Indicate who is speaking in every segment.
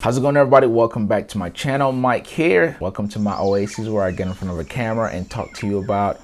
Speaker 1: How's it going, everybody? Welcome back to my channel. Mike here. Welcome to my oasis where I get in front of a camera and talk to you about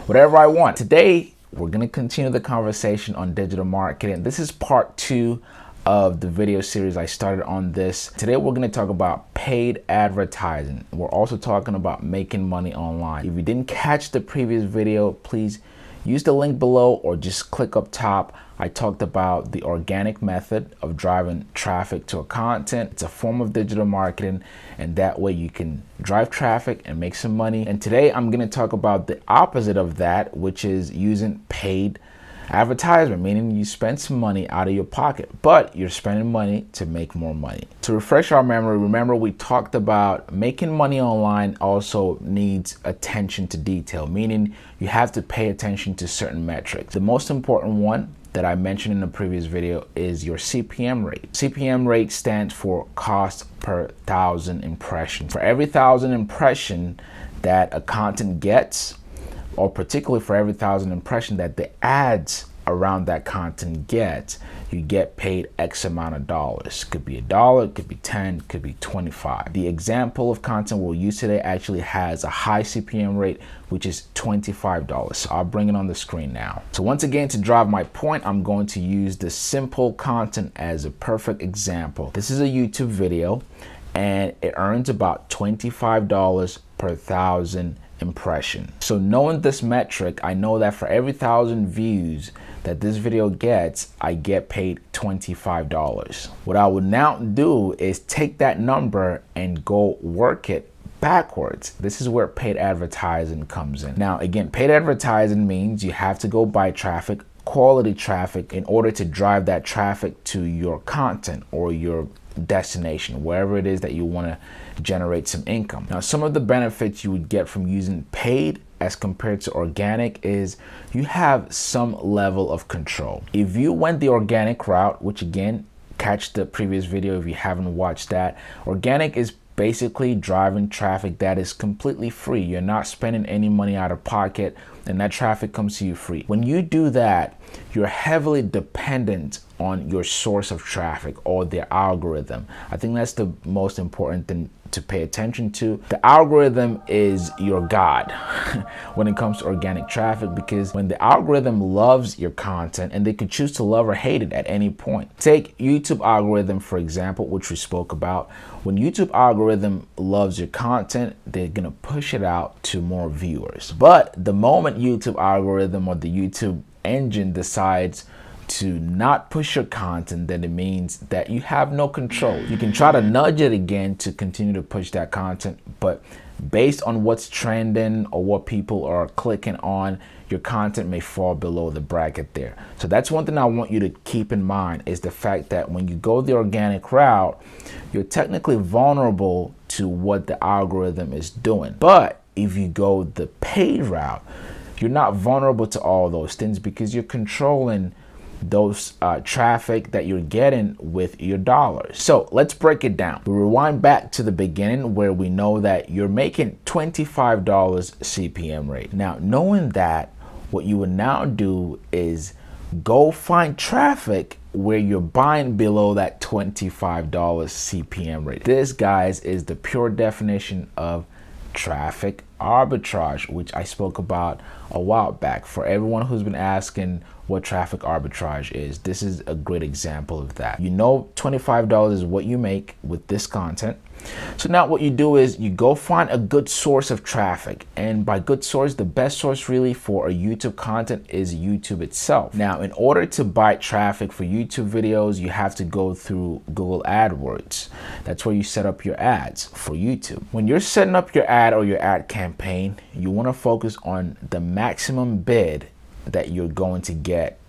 Speaker 1: whatever I want. Today, we're going to continue the conversation on digital marketing. This is part 2 of the video series I started on this. Today, we're going to talk about paid advertising. We're also talking about making money online. If you didn't catch the previous video, please use the link below or just click up top. I talked about the organic method of driving traffic to a content. It's a form of digital marketing, and that way you can drive traffic and make some money. And today I'm going to talk about the opposite of that, which is using paid advertisement, meaning you spend some money out of your pocket, but you're spending money to make more money. To refresh our memory, remember we talked about making money online also needs attention to detail, meaning you have to pay attention to certain metrics. The most important one that I mentioned in the previous video is your CPM rate. CPM rate stands for cost per 1,000 impressions. For every 1,000 impression that a content gets, or particularly for every 1,000 impression that the ads around that content get, you get paid X amount of dollars. Could be $1, it could be 10, it could be 25. The example of content we'll use today actually has a high CPM rate, which is $25. So I'll bring it on the screen now. So once again, to drive my point, I'm going to use the simple content as a perfect example. This is a YouTube video and it earns about $25 per 1,000 impression. So knowing this metric, I know that for every 1,000 views that this video gets, I get paid $25. What I would now do is take that number and go work it backwards. This is where paid advertising comes in. Now, again, paid advertising means you have to go buy traffic, quality traffic, in order to drive that traffic to your content or your destination, wherever it is that you want to generate some income. Now, some of the benefits you would get from using paid as compared to organic is you have some level of control. If you went the organic route, which again, catch the previous video if you haven't watched that, organic is basically driving traffic that is completely free. You're not spending any money out of pocket, and that traffic comes to you free. When you do that, you're heavily dependent on your source of traffic or their algorithm. I think that's the most important thing to pay attention to. The algorithm is your God when it comes to organic traffic, because when the algorithm loves your content, and they could choose to love or hate it at any point. Take YouTube algorithm, for example, which we spoke about. When YouTube algorithm loves your content, they're gonna push it out to more viewers. But the moment YouTube algorithm or the YouTube engine decides to not push your content, then it means that you have no control. You can try to nudge it again to continue to push that content, but based on what's trending or what people are clicking on, your content may fall below the bracket there. So that's one thing I want you to keep in mind, is the fact that when you go the organic route, you're technically vulnerable to what the algorithm is doing. But if you go the paid route, you're not vulnerable to all those things, because you're controlling those traffic that you're getting with your dollars. So let's break it down. We rewind back to the beginning where we know that you're making $25 CPM rate. Now, knowing that, what you would now do is go find traffic where you're buying below that $25 CPM rate. This, guys, is the pure definition of traffic arbitrage, which I spoke about a while back. For everyone who's been asking what traffic arbitrage is, this is a great example of that. You know, $25 is what you make with this content. So now what you do is you go find a good source of traffic. And by good source, the best source really for a YouTube content is YouTube itself. Now, in order to buy traffic for YouTube videos, you have to go through Google AdWords. That's where you set up your ads for YouTube. When you're setting up your ad or your ad campaign, you want to focus on the maximum bid that you're going to get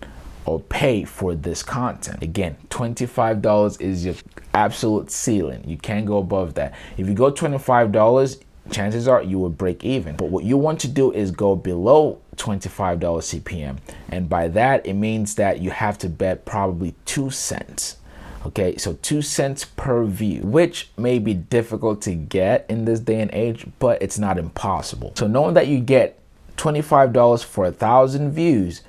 Speaker 1: or pay for this content. Again, $25 is your absolute ceiling. You can't go above that. If you go $25, chances are you will break even. But what you want to do is go below $25 CPM. And by that, it means that you have to bet probably 2 cents. Okay, so 2 cents per view, which may be difficult to get in this day and age, but it's not impossible. So knowing that you get $25 for 1,000 views,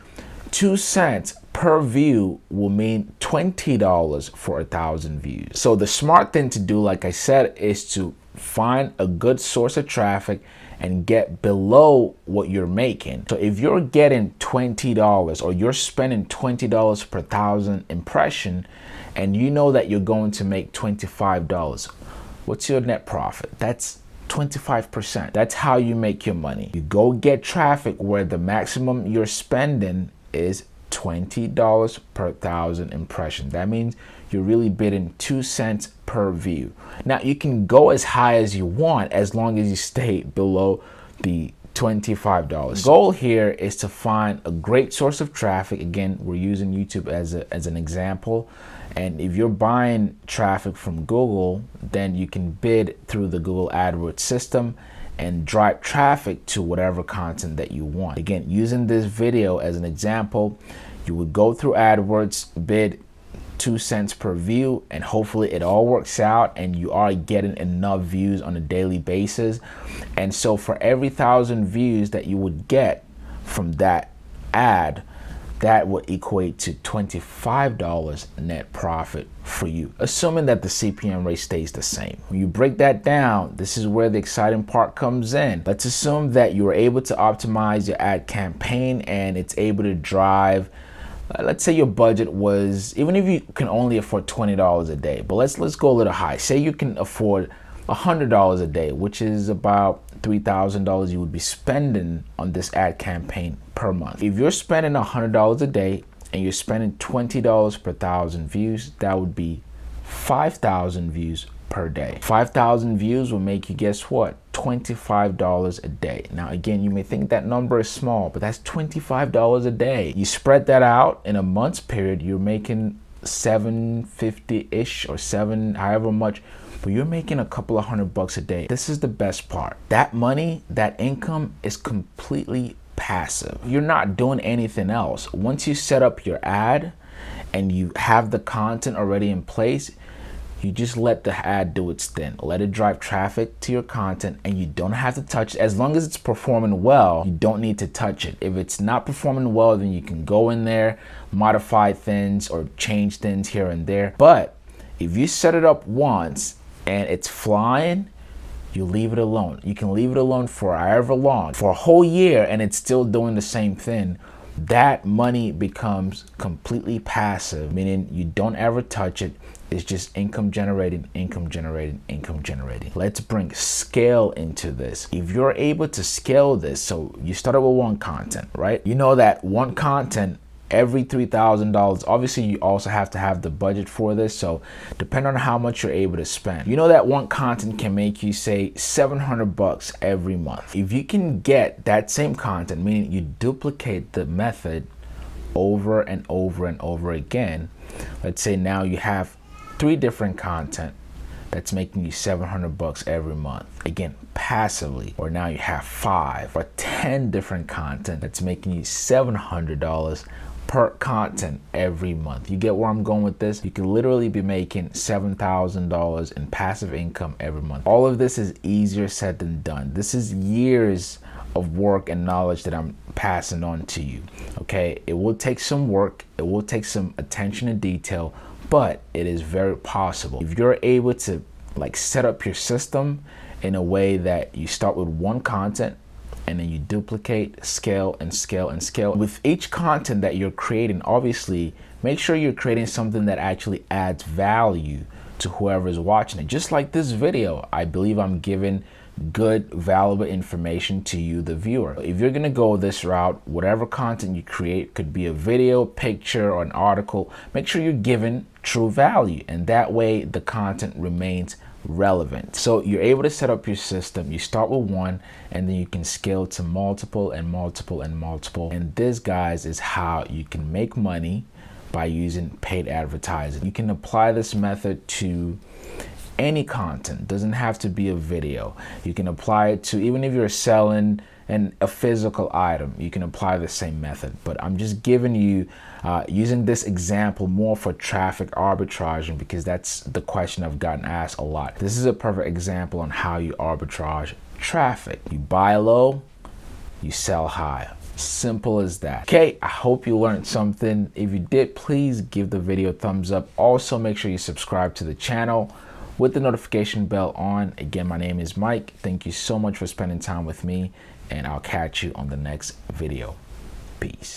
Speaker 1: 2 cents per view will mean $20 for 1,000 views. So the smart thing to do, like I said, is to find a good source of traffic and get below what you're making. So if you're getting $20 or you're spending $20 per 1,000 impression and you know that you're going to make $25, what's your net profit? That's 25%. That's how you make your money. You go get traffic where the maximum you're spending is $20 per 1,000 impressions. That means you're really bidding 2 cents per view. Now you can go as high as you want as long as you stay below the $25. The goal here is to find a great source of traffic. Again, we're using YouTube as an example. And if you're buying traffic from Google, then you can bid through the Google AdWords system and drive traffic to whatever content that you want. Again, using this video as an example, you would go through AdWords, bid 2 cents per view, and hopefully it all works out and you are getting enough views on a daily basis. And so for every 1,000 views that you would get from that ad, that would equate to $25 net profit for you, assuming that the CPM rate stays the same. When you break that down, this is where the exciting part comes in. Let's assume that you were able to optimize your ad campaign and it's able to drive, let's say your budget was, even if you can only afford $20 a day, but let's go a little high. Say you can afford $100 a day, which is about $3,000 you would be spending on this ad campaign per month. If you're spending $100 a day and you're spending $20 per 1,000 views, that would be 5,000 views per day. 5,000 views will make you, guess what? $25 a day. Now again, you may think that number is small, but that's $25 a day. You spread that out in a month's period, you're making $750-ish or however much, but you're making a couple of $100 a day. This is the best part. That money, that income is completely passive. You're not doing anything else. Once you set up your ad and you have the content already in place, you just let the ad do its thing. Let it drive traffic to your content and you don't have to touch it. As long as it's performing well, you don't need to touch it. If it's not performing well, then you can go in there, modify things or change things here and there. But if you set it up once and it's flying, you leave it alone. You can leave it alone for however long, for a whole year, and it's still doing the same thing. That money becomes completely passive, meaning you don't ever touch it. It's just income generating, income generating, income generating. Let's bring scale into this. If you're able to scale this, so you started with one content, right? You know that one content every $3,000. Obviously, you also have to have the budget for this. So depending on how much you're able to spend, you know that one content can make you say $700 every month. If you can get that same content, meaning you duplicate the method over and over and over again, let's say now you have 3 different content that's making you $700 every month, again passively, or now you have 5 or 10 different content that's making you $700 per content every month. You get where I'm going with this? You can literally be making $7,000 in passive income every month. All of this is easier said than done. This is years of work and knowledge that I'm passing on to you. Okay, it will take some work, it will take some attention to detail, but it is very possible. If you're able to set up your system in a way that you start with one content and then you duplicate, scale and scale and scale. With each content that you're creating, obviously, make sure you're creating something that actually adds value to whoever is watching it. Just like this video, I believe I'm giving good, valuable information to you, the viewer. If you're gonna go this route, whatever content you create, could be a video, picture, or an article, make sure you're giving true value, and that way the content remains relevant. So you're able to set up your system. You start with one and then you can scale to multiple and multiple and multiple. And this, guys, is how you can make money by using paid advertising. You can apply this method to any content. Doesn't have to be a video. You can apply it to, even if you're selling a physical item, you can apply the same method. But I'm just giving you using this example more for traffic arbitraging, because that's the question I've gotten asked a lot. This is a perfect example on how you arbitrage traffic. You buy low, you sell high. Simple as that. Okay, I hope you learned something. If you did, please give the video a thumbs up. Also, make sure you subscribe to the channel with the notification bell on. Again, my name is Mike. Thank you so much for spending time with me, and I'll catch you on the next video. Peace.